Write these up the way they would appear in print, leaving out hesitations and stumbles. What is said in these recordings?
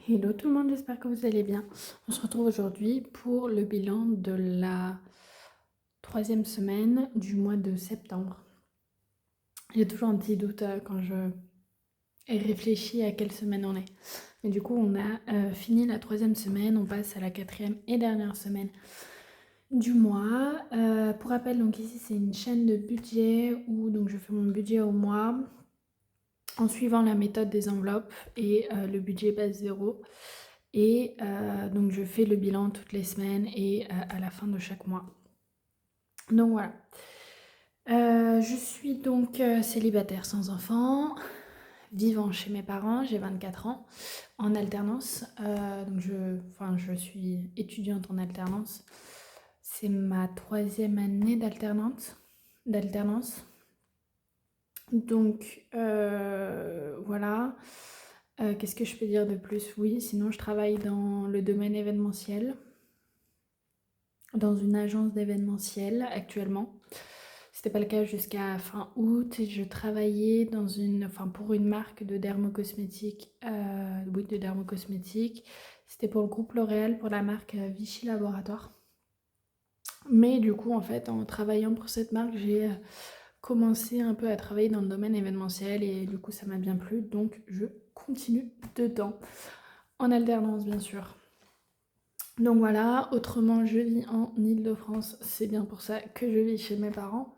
Hello tout le monde, j'espère que vous allez bien. On se retrouve aujourd'hui pour le bilan de la troisième semaine du mois de septembre. J'ai toujours un petit doute quand je réfléchis à quelle semaine on est. Mais du coup, on a fini la troisième semaine, on passe à la quatrième et dernière semaine du mois. Pour rappel, donc ici c'est une chaîne de budget où donc je fais mon budget au mois en suivant la méthode des enveloppes et le budget base zéro. Et donc je fais le bilan toutes les semaines et à la fin de chaque mois. Donc voilà. Je suis donc célibataire sans enfant, vivant chez mes parents, j'ai 24 ans, en alternance. Donc je suis étudiante en alternance. C'est ma troisième année d'alternance. Donc voilà. Qu'est-ce que je peux dire de plus? Oui, sinon je travaille dans le domaine événementiel, dans une agence d'événementiel actuellement. C'était pas le cas jusqu'à fin août. Je travaillais pour une marque de dermocosmétiques. Oui, de dermocosmétiques. C'était pour le groupe L'Oréal, pour la marque Vichy Laboratoire. Mais du coup, en fait, en travaillant pour cette marque, j'ai commencé un peu à travailler dans le domaine événementiel et du coup, ça m'a bien plu. Donc, je continue dedans. En alternance, bien sûr. Donc voilà, autrement je vis en Île-de-France, c'est bien pour ça que je vis chez mes parents.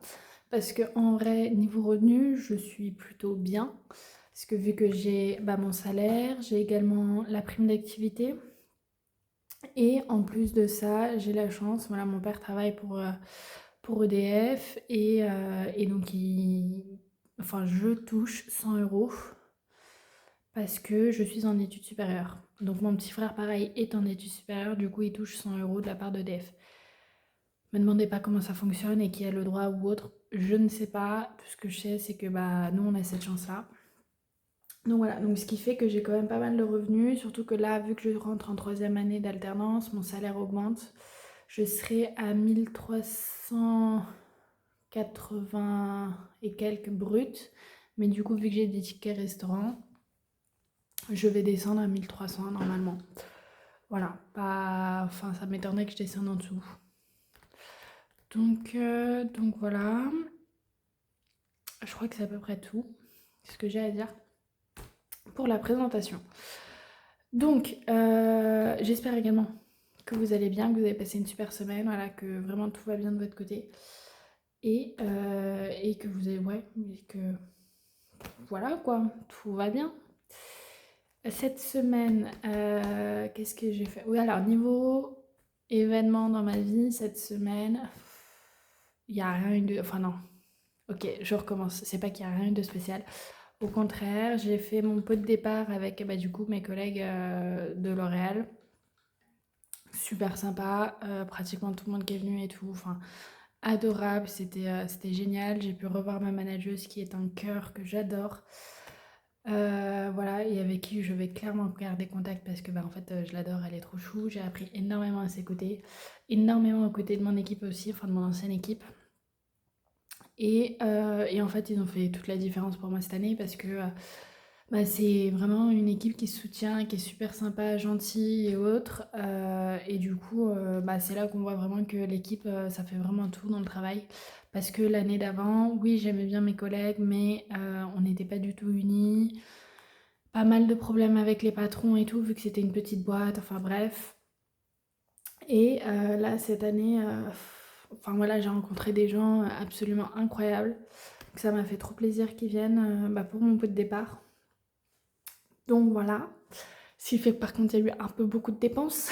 Parce que en vrai, niveau revenu, je suis plutôt bien. Parce que vu que j'ai mon salaire, j'ai également la prime d'activité. Et en plus de ça, j'ai la chance, voilà, mon père travaille pour EDF et donc je touche 100 euros parce que je suis en études supérieures. Donc mon petit frère, pareil, est en études supérieures, du coup il touche 100 euros de la part d'EDF. Me demandez pas comment ça fonctionne et qui a le droit ou autre, je ne sais pas. Tout ce que je sais, c'est que nous on a cette chance-là. Donc voilà, donc ce qui fait que j'ai quand même pas mal de revenus, surtout que là, vu que je rentre en troisième année d'alternance, mon salaire augmente. Je serai à 1380 et quelques bruts, mais du coup, vu que j'ai des tickets restaurants, je vais descendre à 1300 normalement. Voilà, ça m'étonnerait que je descende en dessous. Donc voilà, je crois que c'est à peu près tout ce que j'ai à dire pour la présentation. Donc, j'espère également que vous allez bien, que vous avez passé une super semaine, voilà, que vraiment tout va bien de votre côté. Et que vous avez, voilà quoi, tout va bien. Cette semaine, qu'est-ce que j'ai fait? Oui, alors, niveau événement dans ma vie, cette semaine, il n'y a rien eu de... Enfin non, ok, je recommence. C'est pas qu'il n'y a rien eu de spécial. Au contraire, j'ai fait mon pot de départ avec du coup mes collègues de L'Oréal. Super sympa, pratiquement tout le monde qui est venu et tout. Enfin, adorable, c'était génial. J'ai pu revoir ma manageuse qui est un cœur que j'adore. Voilà, et avec qui je vais clairement garder contact parce que en fait je l'adore, elle est trop chou. J'ai appris énormément à ses côtés, énormément aux côtés de mon équipe aussi, enfin de mon ancienne équipe. Et en fait, ils ont fait toute la différence pour moi cette année parce que c'est vraiment une équipe qui se soutient, qui est super sympa, gentille et autres. Et du coup, c'est là qu'on voit vraiment que l'équipe, ça fait vraiment tout dans le travail. Parce que l'année d'avant, oui, j'aimais bien mes collègues, mais on n'était pas du tout unis. Pas mal de problèmes avec les patrons et tout, vu que c'était une petite boîte, enfin bref. Et là, cette année, j'ai rencontré des gens absolument incroyables. Donc ça m'a fait trop plaisir qu'ils viennent pour mon pot de départ. Donc voilà. Ce qui fait que par contre, il y a eu un peu beaucoup de dépenses.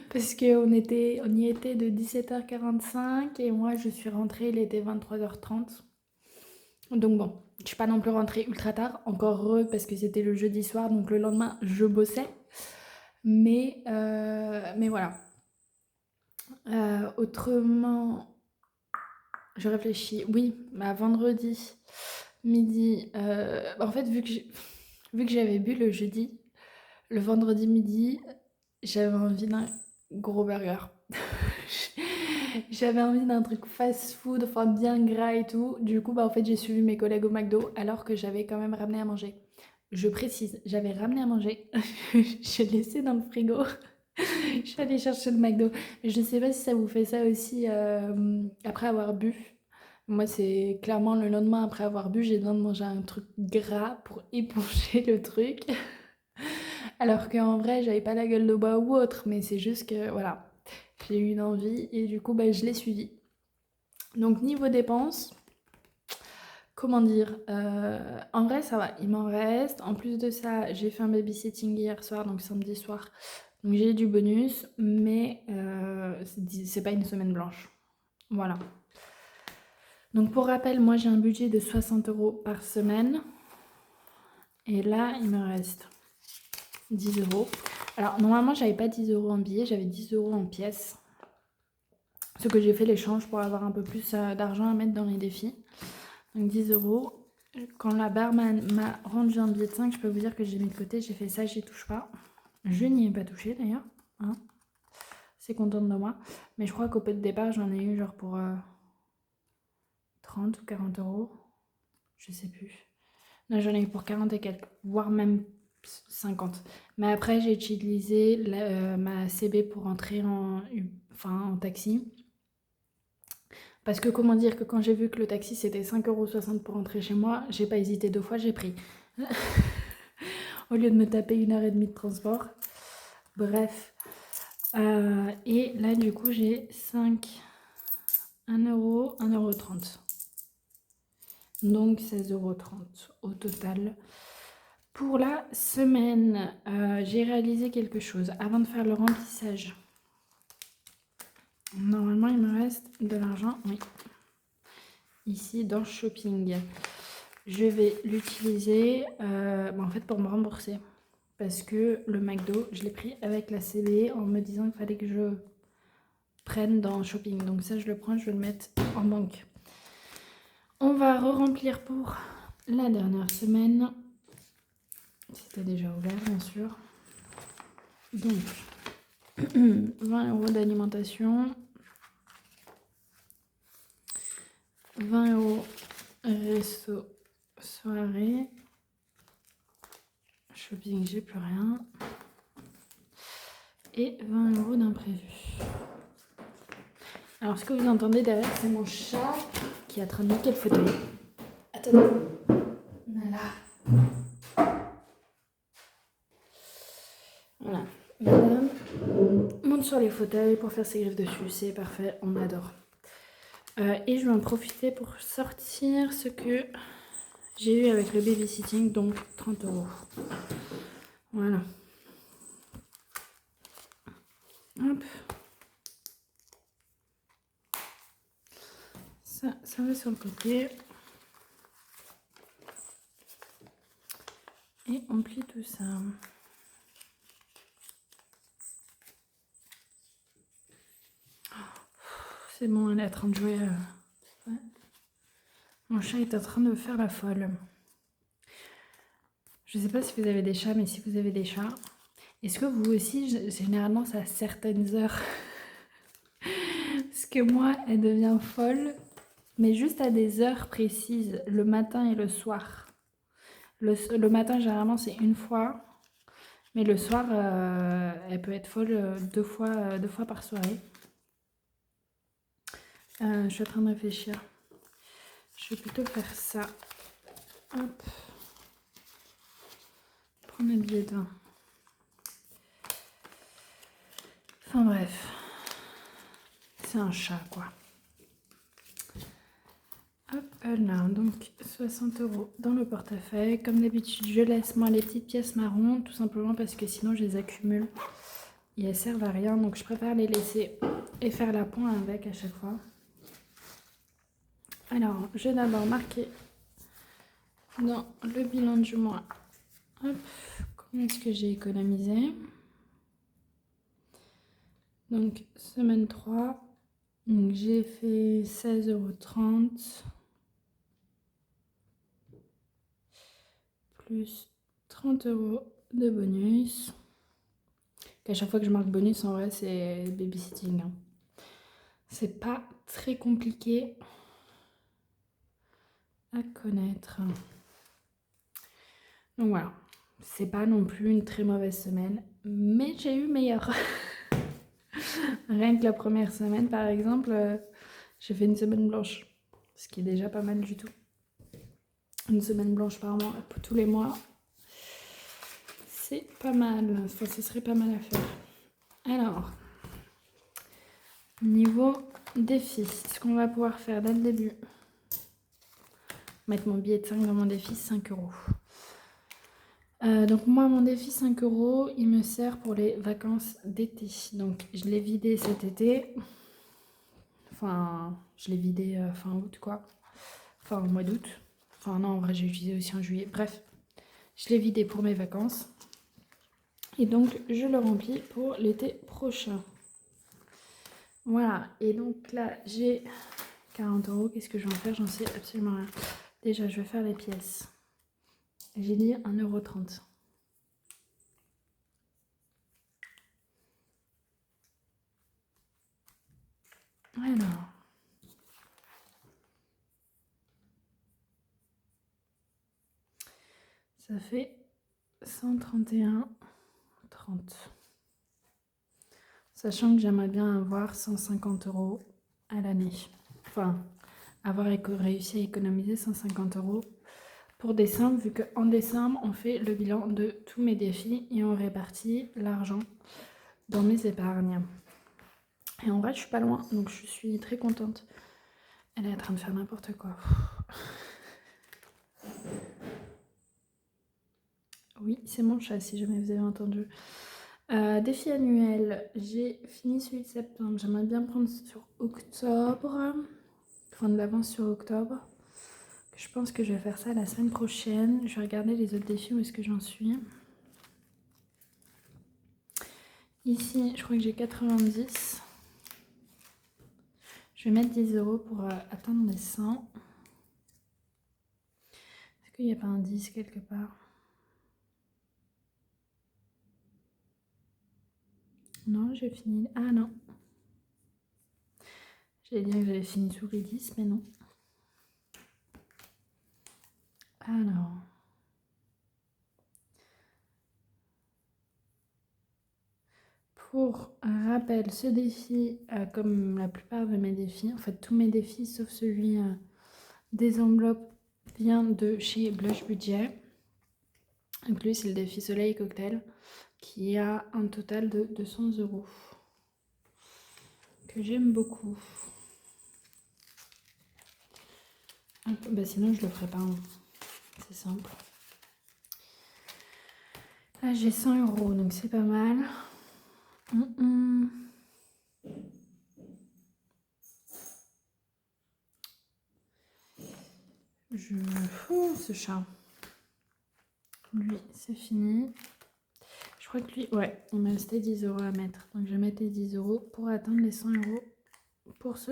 Parce qu'on y était de 17h45 et moi je suis rentrée, il était 23h30. Donc bon, je suis pas non plus rentrée ultra tard, encore heureux parce que c'était le jeudi soir, donc le lendemain je bossais. Mais voilà. Autrement, je réfléchis. Oui, vendredi midi. En fait, vu que j'avais bu le jeudi, le vendredi midi, j'avais envie d'un gros burger. J'avais envie d'un truc fast food, enfin bien gras et tout. Du coup, en fait, j'ai suivi mes collègues au McDo alors que j'avais quand même ramené à manger. je précise, j'avais ramené à manger. Je l'ai laissé dans le frigo. Je suis allée chercher le McDo. Je sais pas si ça vous fait ça aussi après avoir bu. Moi, c'est clairement le lendemain après avoir bu, j'ai besoin de manger un truc gras pour époncher le truc. Alors qu'en vrai, j'avais pas la gueule de bois ou autre, mais c'est juste que voilà, j'ai eu une envie et du coup, bah, je l'ai suivi. Donc, niveau dépenses, comment dire, en vrai, ça va, il m'en reste. En plus de ça, j'ai fait un babysitting hier soir, donc samedi soir. Donc, j'ai du bonus, mais c'est pas une semaine blanche. Voilà. Donc, pour rappel, moi, j'ai un budget de 60 € par semaine. Et là, il me reste 10 €. Alors, normalement, j'avais pas 10 € en billets, j'avais 10 € en pièces. Ce que j'ai fait l'échange pour avoir un peu plus d'argent à mettre dans les défis. Donc 10 €. Quand la barman m'a rendu un billet de 5, je peux vous dire que j'ai mis de côté, j'ai fait ça, j'y touche pas. Je n'y ai pas touché d'ailleurs. Hein. C'est contente de moi. Mais je crois qu'au peu de départ, j'en ai eu genre pour 30 ou 40 €. Je sais plus. Non, j'en ai eu pour 40 et quelques, voire même 50. Mais après, j'ai utilisé ma CB pour entrer en taxi. Parce que comment dire que quand j'ai vu que le taxi c'était 5,60 € pour rentrer chez moi, j'ai pas hésité 2 fois, j'ai pris. Au lieu de me taper 1h30 de transport. Bref. Et là du coup j'ai 5, 1 €, 1,30 €. Donc 16,30 € au total. Pour la semaine, j'ai réalisé quelque chose avant de faire le remplissage. Normalement il me reste de l'argent, oui. Ici dans shopping. Je vais l'utiliser en fait pour me rembourser. Parce que le McDo, je l'ai pris avec la CB en me disant qu'il fallait que je prenne dans shopping. Donc ça, je le prends, je vais le mettre en banque. On va re-remplir pour la dernière semaine. C'était déjà ouvert, bien sûr. Donc, 20 € d'alimentation. 20 € resto soirée. Shopping, j'ai plus rien. Et 20 € d'imprévu. Alors, ce que vous entendez derrière, c'est mon chat qui est en train de niquer le fauteuil. Attendez. Voilà. Voilà. Madame monte sur les fauteuils pour faire ses griffes dessus. C'est parfait, on adore. Et je vais en profiter pour sortir ce que j'ai eu avec le babysitting, donc 30 €. Voilà. Hop. Ça va sur le côté. Et on plie tout ça. C'est bon, elle est en train de jouer. Ouais. Mon chat est en train de faire la folle. Je ne sais pas si vous avez des chats, mais si vous avez des chats, est-ce que vous aussi, généralement, c'est à certaines heures parce que moi, elle devient folle, mais juste à des heures précises, le matin et le soir. Le matin, généralement, c'est une fois, mais le soir, elle peut être folle 2 fois par soirée. Je suis en train de réfléchir. Je vais plutôt faire ça. Hop. Prendre un billet de 20. Enfin bref. C'est un chat, quoi. Hop là, donc 60 € dans le portefeuille. Comme d'habitude, je laisse moi les petites pièces marron, tout simplement parce que sinon je les accumule. Et elles servent à rien, donc je préfère les laisser et faire la pointe avec à chaque fois. Alors, je vais d'abord marquer dans le bilan du mois. Hop, combien est-ce que j'ai économisé? Donc, semaine 3. Donc, j'ai fait 16,30 € plus 30 € de bonus. À chaque fois que je marque bonus, en vrai, c'est babysitting. Hein. C'est pas très compliqué à connaître. Donc voilà. c'est pas non plus une très mauvaise semaine, mais j'ai eu meilleur. Rien que la première semaine, par exemple, j'ai fait une semaine blanche, ce qui est déjà pas mal du tout. Une semaine blanche par mois, pour tous les mois, c'est pas mal. Enfin, ce serait pas mal à faire. Alors, niveau défi, ce qu'on va pouvoir faire dès le début. Mettre mon billet de 5 dans mon défi, 5 euros. Donc moi, mon défi 5 euros, il me sert pour les vacances d'été. Donc je l'ai vidé cet été. Enfin, je l'ai vidé fin août, quoi. Enfin, au mois d'août. Enfin, non, en vrai, j'ai utilisé aussi en juillet. Bref, je l'ai vidé pour mes vacances. Et donc, je le remplis pour l'été prochain. Voilà. Et donc là, j'ai 40 euros. Qu'est-ce que je vais en faire? J'en sais absolument rien. Déjà, je vais faire les pièces. J'ai dit 1,30 €. Alors. Ça fait 131,30 €. Sachant que j'aimerais bien avoir 150 € à l'année. Enfin, avoir réussi à économiser 150 € pour décembre, vu qu'en décembre, on fait le bilan de tous mes défis et on répartit l'argent dans mes épargnes. Et en vrai, je suis pas loin, donc je suis très contente. Elle est en train de faire n'importe quoi. Oui, c'est mon chat, si jamais vous avez entendu. Défi annuel, j'ai fini celui de septembre. J'aimerais bien prendre sur octobre. Prendre de l'avance sur octobre. Je pense que je vais faire ça la semaine prochaine. Je vais regarder les autres défis, où est-ce que j'en suis. Ici, je crois que j'ai 90. Je vais mettre 10 € pour atteindre les 100. Est-ce qu'il n'y a pas un 10 quelque part? Non, j'ai fini. Ah non. J'allais dire que j'avais fini sous les 10, mais non. Alors. Pour rappel, ce défi, comme la plupart de mes défis, en fait tous mes défis sauf celui des enveloppes, vient de chez Blush Budget. Donc lui, c'est le défi Soleil Cocktail qui a un total de 200 € que j'aime beaucoup. Bah sinon, je le ferai pas. Hein. C'est simple. Là, j'ai 100 €, donc c'est pas mal. Ce chat. Lui, c'est fini. Je crois que lui, ouais, il me restait 10 € à mettre. Donc je vais mettre les 10 € pour atteindre les 100 € pour ce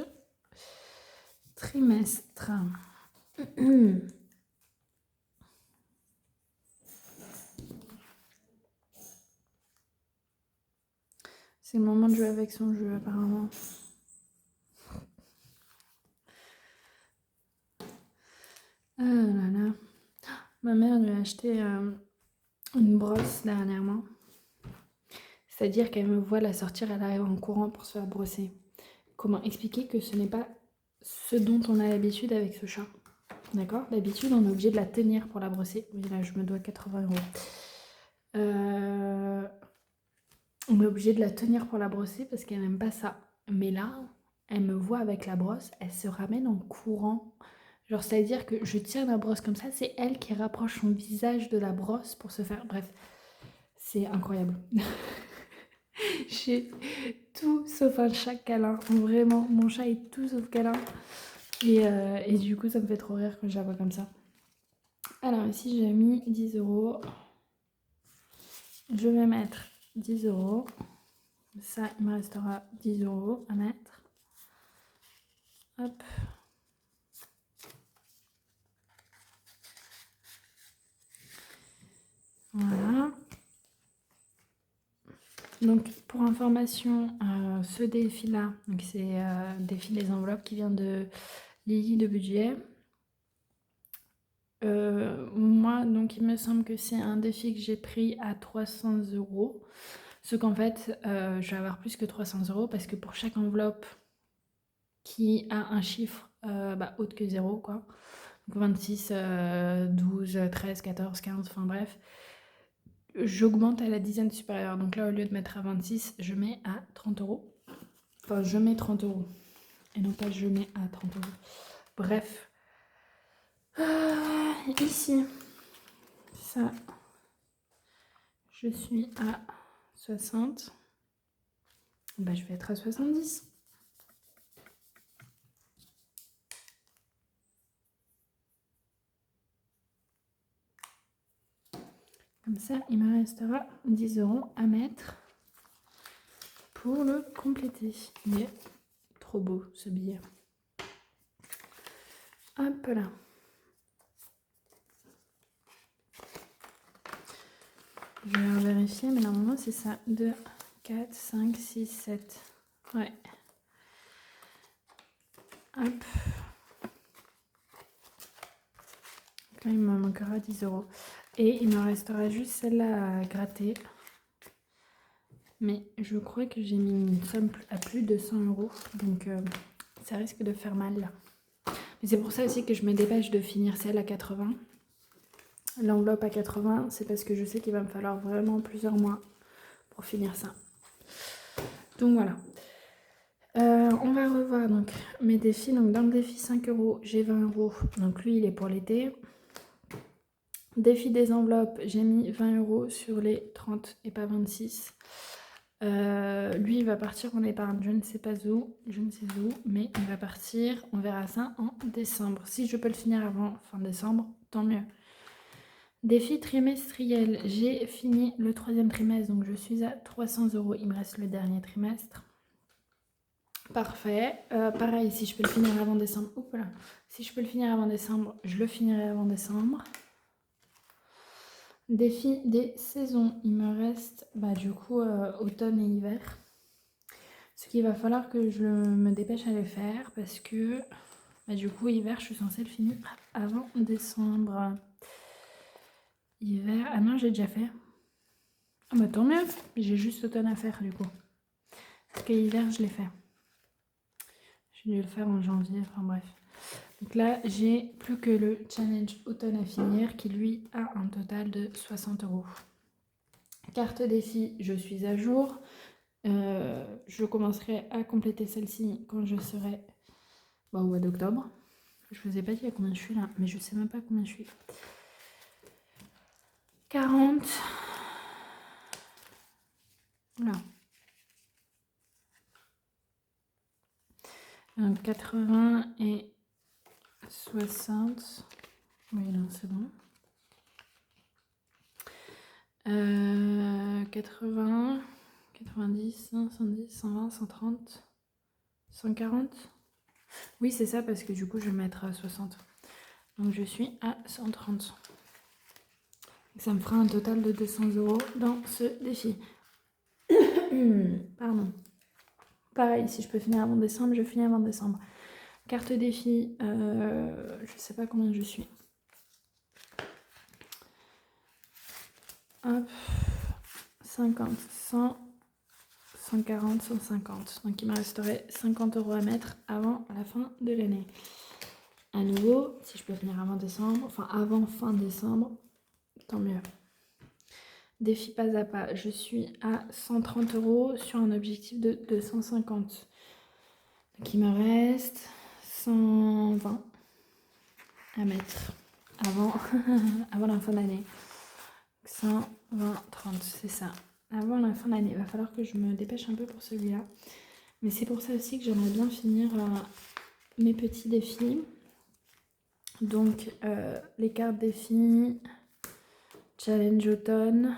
trimestre. C'est le moment de jouer avec son jeu apparemment. Ah là là. Ma mère lui a acheté une brosse dernièrement. C'est-à-dire qu'elle me voit la sortir, elle arrive en courant pour se faire brosser. Comment expliquer que ce n'est pas ce dont on a l'habitude avec ce chat? D'accord? D'habitude, on est obligé de la tenir pour la brosser. Oui, là, je me dois 80 €. On est obligé de la tenir pour la brosser parce qu'elle n'aime pas ça. Mais là, elle me voit avec la brosse, elle se ramène en courant. Genre, c'est-à-dire que je tiens la brosse comme ça, c'est elle qui rapproche son visage de la brosse pour se faire... Bref, c'est incroyable. J'ai tout sauf un chat câlin. Vraiment, mon chat est tout sauf câlin. Et du coup, ça me fait trop rire quand je la vois comme ça. Alors ici, j'ai mis 10 €. Je vais mettre 10 €. Ça, il me restera 10 € à mettre. Hop. Voilà. Donc, pour information, ce défi-là, c'est défi des enveloppes qui vient de Lily de Budget. Moi, donc il me semble que c'est un défi que j'ai pris à 300 €. Ce qu'en fait, je vais avoir plus que 300 € parce que pour chaque enveloppe qui a un chiffre autre que 0, quoi. Donc 26, 12, 13, 14, 15, enfin bref. J'augmente à la dizaine supérieure. Donc là, au lieu de mettre à 26, je mets à 30 €. Enfin, je mets 30 € et non pas je mets à 30 €. Bref. Ici, ça, je suis à 60. Bah, je vais être à 70. Comme ça, il me restera 10 € à mettre pour le compléter. Il est trop beau ce billet. Hop là. Je vais vérifier, mais normalement c'est ça. 2, 4, 5, 6, 7. Ouais. Hop. Là, il me manquera 10 €. Et il me restera juste celle-là à gratter. Mais je crois que j'ai mis une somme à plus de 100 €. Donc ça risque de faire mal là. Mais c'est pour ça aussi que je me dépêche de finir celle à 80. L'enveloppe à 80, c'est parce que je sais qu'il va me falloir vraiment plusieurs mois pour finir ça. Donc voilà. On va revoir donc mes défis. Donc dans le défi 5 €, j'ai 20 €. Donc lui, il est pour l'été. Défi des enveloppes, j'ai mis 20 € sur les 30 et pas 26. Lui, il va partir en épargne, je ne sais pas où, mais il va partir. On verra ça en décembre. Si je peux le finir avant fin décembre, tant mieux. Défi trimestriel, j'ai fini le 3e trimestre, donc je suis à 300 €. Il me reste le dernier trimestre. Parfait. Pareil, si je peux le finir avant décembre, si je peux le finir avant décembre, je le finirai avant décembre. Défi des saisons, il me reste du coup automne et hiver. Ce qu'il va falloir que je me dépêche à le faire parce que du coup hiver, je suis censée le finir avant décembre. Hiver, ah non, j'ai déjà fait. Ah bah tant mieux, j'ai juste automne à faire du coup. Parce que hiver, je l'ai fait. J'ai dû le faire en janvier, enfin bref. Donc là, j'ai plus que le challenge automne à finir qui lui a un total de 60 €. Carte défi, je suis à jour. Je commencerai à compléter celle-ci quand je serai au mois d'octobre. Je vous ai pas dit à combien je suis là, mais je sais même pas combien je suis. 40. Là. 80 et 60. Oui, non, c'est bon. 80, 90, 110, 120, 130, 140. Oui, c'est ça, parce que du coup, je vais mettre à 60. Donc, je suis à 130. Ça me fera un total de 200 € dans ce défi. Pardon. Pareil, si je peux finir avant décembre, je finis avant décembre. Carte défi, je sais pas combien je suis. Hop, 50, 100, 140, 150. Donc il me resterait 50 € à mettre avant la fin de l'année. À nouveau, si je peux finir avant décembre, enfin avant fin décembre, tant mieux. Défi pas à pas, je suis à 130 € sur un objectif de 250. Donc il me reste 120 à mettre avant, avant la fin d'année. 120, 30, c'est ça. Avant la fin d'année, il va falloir que je me dépêche un peu pour celui-là. Mais c'est pour ça aussi que j'aimerais bien finir mes petits défis. Donc les cartes défis, challenge automne.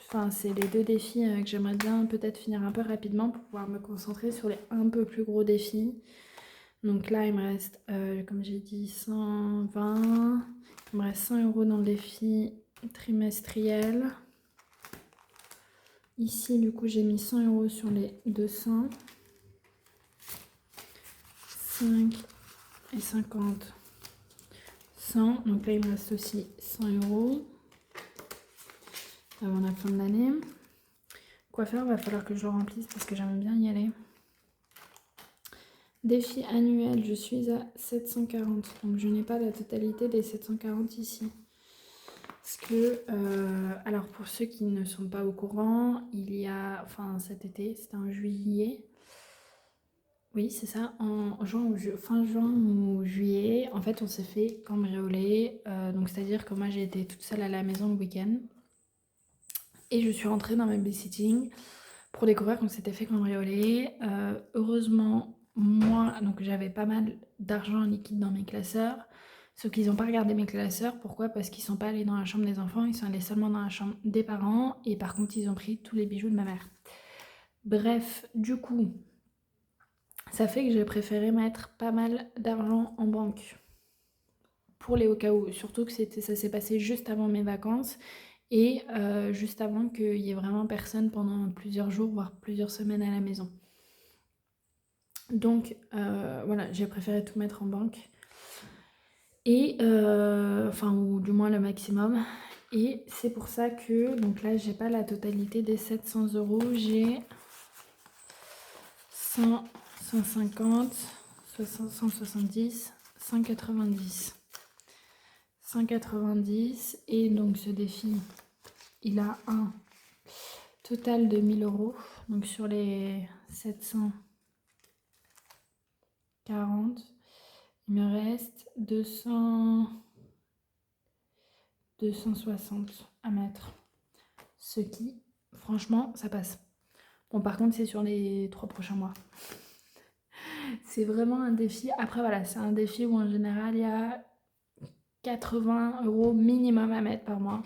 Enfin, c'est les deux défis que j'aimerais bien peut-être finir un peu rapidement pour pouvoir me concentrer sur les un peu plus gros défis. Donc là, il me reste, comme j'ai dit, 120. Il me reste 100 € dans le défi trimestriel. Ici, du coup, j'ai mis 100 € sur les 200. 5 et 50 100. Donc là, il me reste aussi 100 € avant la fin de l'année. Quoi faire? Va falloir que je le remplisse parce que j'aime bien y aller. Défi annuel, je suis à 740. Donc je n'ai pas la totalité des 740 ici. Parce que, alors pour ceux qui ne sont pas au courant, il y a, enfin cet été, c'était en juillet. Oui, c'est ça, en juin ou fin juin ou juillet, en fait on s'est fait cambrioler. Donc c'est-à-dire que moi j'ai été toute seule à la maison le week-end. Et je suis rentrée dans ma babysitting pour découvrir qu'on s'était fait cambrioler. Heureusement, moi, donc j'avais pas mal d'argent liquide dans mes classeurs. Sauf qu'ils n'ont pas regardé mes classeurs. Pourquoi? Parce qu'ils sont pas allés dans la chambre des enfants, ils sont allés seulement dans la chambre des parents. Et par contre, ils ont pris tous les bijoux de ma mère. Bref, du coup, ça fait que j'ai préféré mettre pas mal d'argent en banque. Pour les au cas où. Surtout que ça s'est passé juste avant mes vacances. Et juste avant qu'il y ait vraiment personne pendant plusieurs jours, voire plusieurs semaines à la maison. Donc voilà, j'ai préféré tout mettre en banque. Et enfin, ou du moins le maximum. Et c'est pour ça que, donc là, j'ai pas la totalité des 700 €. J'ai 100, 150, 170, 190. 190. Et donc ce défi, il a un total de 1000 €. Donc sur les 740, il me reste 260 à mettre. Ce qui, franchement, ça passe. Bon, par contre, c'est sur les 3 prochains mois. C'est vraiment un défi. Après, voilà, c'est un défi où en général, il y a 80 € minimum à mettre par mois.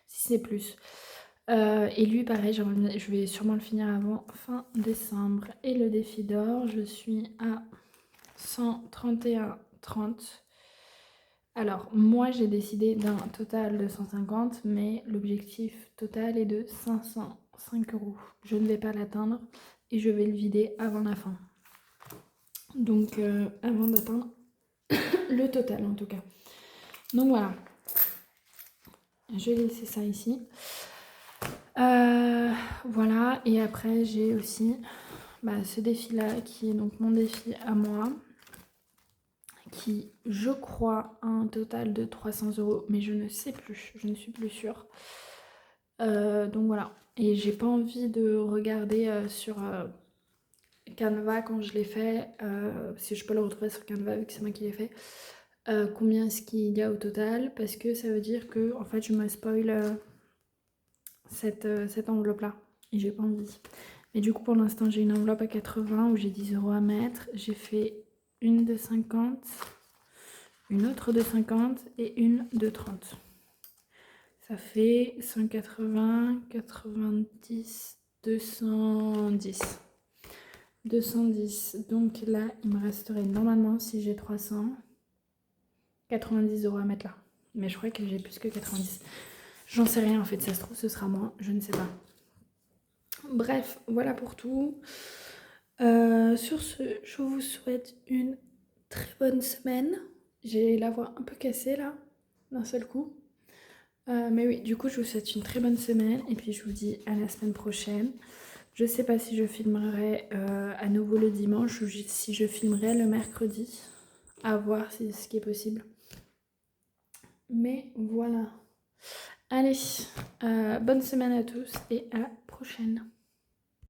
Si c'est plus. Et lui, pareil, je vais sûrement le finir avant fin décembre. Et le défi d'or, je suis à 131,30. Alors, moi, j'ai décidé d'un total de 150, mais l'objectif total est de 505 €. Je ne vais pas l'atteindre et je vais le vider avant la fin. Donc, avant d'atteindre le total, en tout cas. Donc, voilà. Je vais laisser ça ici. Voilà, et après j'ai aussi ce défi là qui est donc mon défi à moi, qui je crois a un total de 300 €, mais je ne sais plus, je ne suis plus sûre. Donc voilà, et j'ai pas envie de regarder sur Canva quand je l'ai fait, si je peux le retrouver sur Canva vu que c'est moi qui l'ai fait, combien est-ce qu'il y a au total, parce que ça veut dire que en fait je me spoil cette enveloppe là et j'ai pas envie. Mais du coup pour l'instant j'ai une enveloppe à 80 où j'ai 10 € à mettre. J'ai fait une de 50, une autre de 50 et une de 30. Ça fait 180, 90, 210. 210. Donc là il me resterait normalement, si j'ai 300, 90 € à mettre là. Mais je crois que j'ai plus que 90. J'en sais rien en fait, ça se trouve ce sera moins, je ne sais pas. Bref, voilà pour tout. Sur ce, je vous souhaite une très bonne semaine. J'ai la voix un peu cassée là, d'un seul coup. Mais oui, du coup, je vous souhaite une très bonne semaine et puis je vous dis à la semaine prochaine. Je sais pas si je filmerai à nouveau le dimanche ou si je filmerai le mercredi. À voir si c'est ce qui est possible. Mais voilà. Allez, bonne semaine à tous et à la prochaine.